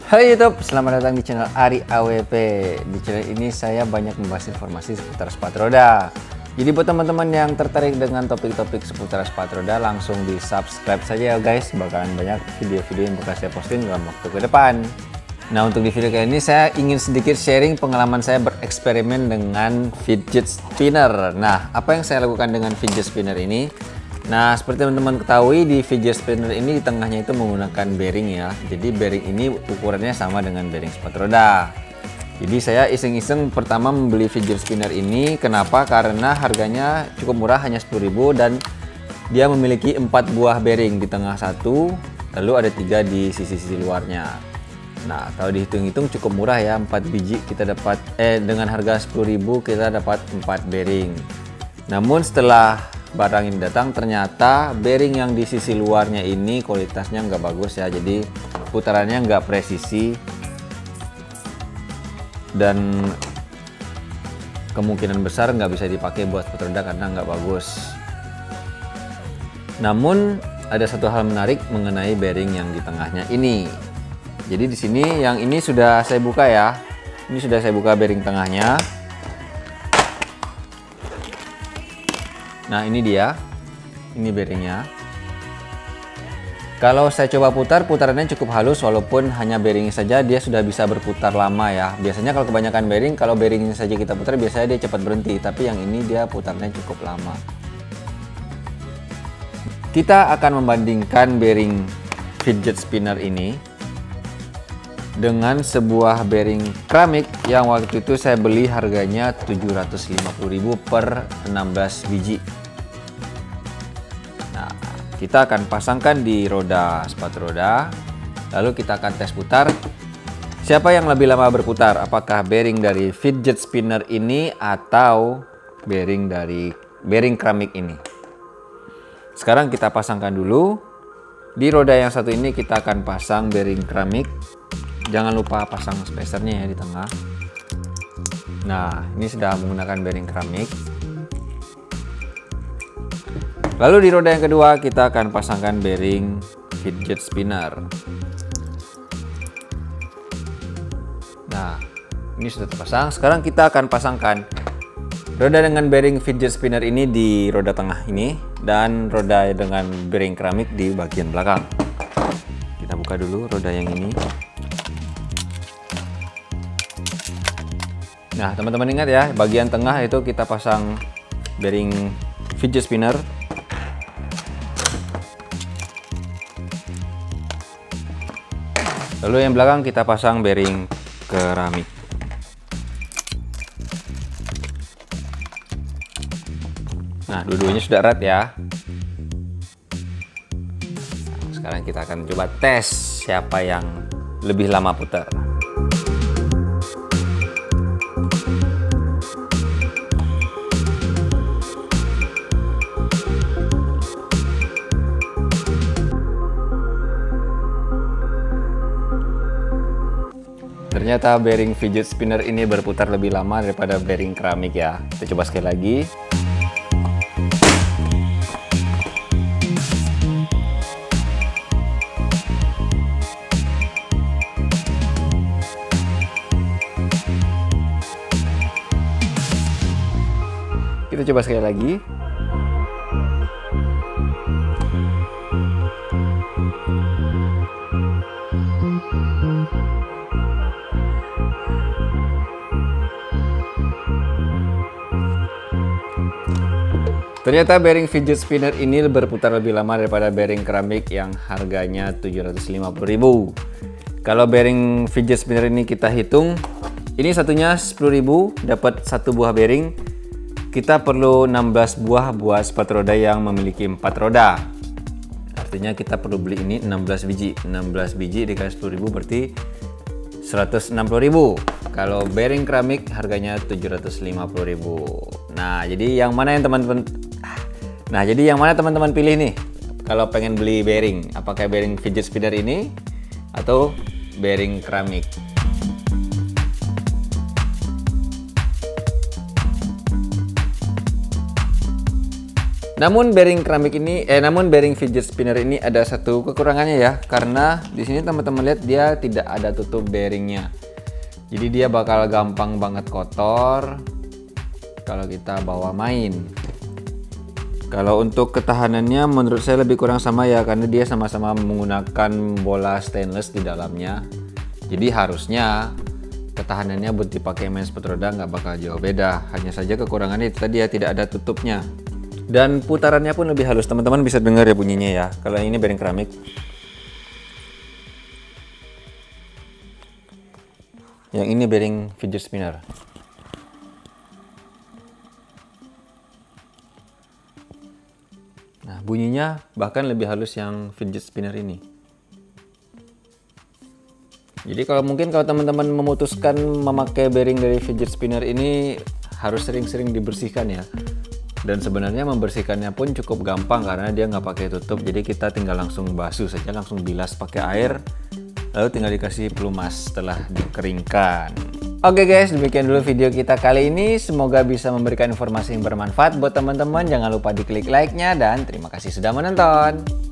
Halo YouTube, selamat datang di channel Ari AWP. Di channel ini saya banyak membahas informasi seputar sepatu roda. Jadi buat teman-teman yang tertarik dengan topik-topik seputar sepatu roda, langsung di subscribe saja ya guys. Bakalan banyak video-video yang bakal saya posting dalam waktu ke depan. Nah, untuk di video kali ini saya ingin sedikit sharing pengalaman saya bereksperimen dengan fidget spinner. Nah, apa yang saya lakukan dengan fidget spinner ini? Nah, seperti teman-teman ketahui, di fidget spinner ini di tengahnya itu menggunakan bearing ya. Jadi bearing ini ukurannya sama dengan bearing sepatu roda. Jadi saya iseng-iseng pertama membeli fidget spinner ini. Kenapa? Karena harganya cukup murah, hanya 10.000, dan dia memiliki 4 buah bearing di tengah satu, lalu ada 3 di sisi-sisi luarnya. Nah, kalau dihitung-hitung cukup murah ya, 4 biji kita dapat dengan harga 10.000 kita dapat 4 bearing. Namun setelah barang ini datang, ternyata bearing yang di sisi luarnya ini kualitasnya nggak bagus ya, jadi putarannya nggak presisi dan kemungkinan besar nggak bisa dipakai buat sepatu roda karena nggak bagus. Namun ada satu hal menarik mengenai bearing yang di tengahnya ini. Jadi di sini yang ini sudah saya buka ya, ini sudah saya buka bearing tengahnya. Nah, ini dia, ini bearingnya. Kalau saya coba putar, putarannya cukup halus, walaupun hanya bearingnya saja dia sudah bisa berputar lama ya. Biasanya kalau kebanyakan bearing, kalau bearingnya saja kita putar, biasanya dia cepat berhenti. Tapi yang ini dia putarnya cukup lama. Kita akan membandingkan bearing fidget spinner ini dengan sebuah bearing keramik yang waktu itu saya beli harganya 750.000 per 16 biji. Nah, kita akan pasangkan di roda sepatu roda, lalu kita akan tes putar. Siapa yang lebih lama berputar? Apakah bearing dari fidget spinner ini atau bearing dari bearing keramik ini? Sekarang kita pasangkan dulu. Di roda yang satu ini kita akan pasang bearing keramik. Jangan lupa pasang spacernya ya di tengah. Nah, ini sudah menggunakan bearing keramik. Lalu di roda yang kedua kita akan pasangkan bearing fidget spinner. Nah, ini sudah terpasang. Sekarang kita akan pasangkan roda dengan bearing fidget spinner ini di roda tengah ini, dan roda dengan bearing keramik di bagian belakang. Kita buka dulu roda yang ini. Nah, teman-teman ingat ya, bagian tengah itu kita pasang bearing fidget spinner. Lalu yang belakang kita pasang bearing keramik. Nah, dua-duanya sudah erat ya. Sekarang kita akan coba tes siapa yang lebih lama putar. Ternyata bearing fidget spinner ini berputar lebih lama daripada bearing keramik ya. Kita coba sekali lagi. Kita coba sekali lagi. Ternyata bearing fidget spinner ini berputar lebih lama daripada bearing keramik yang harganya 750.000. Kalau bearing fidget spinner ini kita hitung, ini satunya 10.000, dapat 1 buah bearing. Kita perlu 16 buah buat sepatu roda yang memiliki 4 roda. Artinya kita perlu beli ini 16 biji. 16 biji dikali 10.000 berarti 160.000. Kalau bearing keramik harganya 750.000. Nah, jadi yang mana yang teman-teman pilih nih? Kalau pengen beli bearing, apakah bearing fidget spinner ini atau bearing keramik? Namun bearing fidget spinner ini ada satu kekurangannya ya, karena di sini teman-teman lihat dia tidak ada tutup bearingnya. Jadi dia bakal gampang banget kotor kalau kita bawa main. Kalau untuk ketahanannya menurut saya lebih kurang sama ya, karena dia sama-sama menggunakan bola stainless di dalamnya. Jadi harusnya ketahanannya buat dipakai main sepatu roda nggak bakal jauh beda. Hanya saja kekurangannya itu tadi ya, tidak ada tutupnya. Dan putarannya pun lebih halus, teman-teman bisa dengar ya bunyinya ya. Kalau ini bearing keramik. Yang ini bearing fidget spinner. Nah, bunyinya bahkan lebih halus yang fidget spinner ini. Jadi kalau teman-teman memutuskan memakai bearing dari fidget spinner ini harus sering-sering dibersihkan ya. Dan sebenarnya membersihkannya pun cukup gampang karena dia nggak pakai tutup. Jadi kita tinggal langsung basuh saja, langsung bilas pakai air, lalu tinggal dikasih pelumas setelah dikeringkan. Oke guys, demikian dulu video kita kali ini. Semoga bisa memberikan informasi yang bermanfaat buat teman-teman. Jangan lupa diklik like-nya dan terima kasih sudah menonton.